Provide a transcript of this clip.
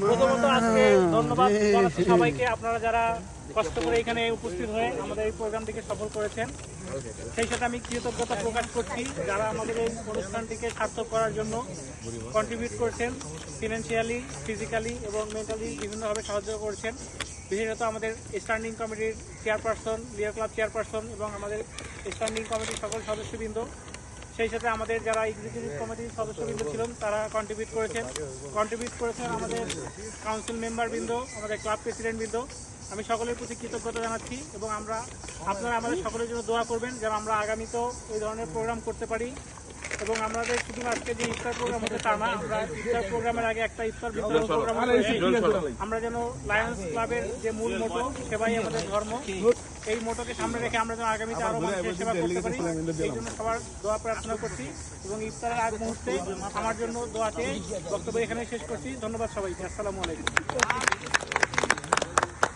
প্রথমত আজকে ধন্যবাদ জানাচ্ছি সবাইকে, আপনারা যারা কষ্ট করে এখানে উপস্থিত হয়ে আমাদের এই প্রোগ্রামটিকে সফল করেছেন। সেই সাথে আমি কৃতজ্ঞতা প্রকাশ করছি যারা আমাদের এই অনুষ্ঠানটিকে সার্থক করার জন্য কন্ট্রিবিউট করছেন, ফিনান্সিয়ালি, ফিজিক্যালি এবং মেন্টালি বিভিন্নভাবে সাহায্য করছেন। বিশেষত আমাদের স্ট্যান্ডিং কমিটির চেয়ারপারসন, বিয়ার ক্লাব চেয়ারপারসন এবং আমাদের স্ট্যান্ডিং কমিটির সকল সদস্যবৃন্দ, সেই সাথে আমাদের যারা এক্সিকিউটিভ কমিটির সদস্যবৃন্দ ছিলেন তারা কন্ট্রিবিউট করেছেন আমাদের কাউন্সিল মেম্বারবৃন্দ, আমাদের ক্লাব প্রেসিডেন্টবৃন্দ। আমি সকলের প্রতি কৃতজ্ঞতা জানাচ্ছি এবং আপনারা আমাদের সকলের জন্য দোয়া করবেন যেন আমরা আগামীতেও এই ধরনের প্রোগ্রাম করতে পারি। এবং আমাদের শুধু আজকে যে ইফতার প্রোগ্রাম হচ্ছে তা না, আমরা ইফতার প্রোগ্রামের আগে একটা ইফতার বিতরণ প্রোগ্রাম করেছি। আমরা যেন লায়ন্স ক্লাবের যে মূল মোটো সেবাই আমাদের ধর্ম, এই মোটোকে সামনে রেখে আমরা যেন আগামীতে আরো মানুষের সেবা করতে পারি, এই জন্য সবার দোয়া প্রার্থনা করছি এবং ইফতারের আগ মুহূর্তে আমার জন্য দোয়াতে বক্তব্য এখানে শেষ করছি। ধন্যবাদ সবাইকে। আসসালামু আলাইকুম।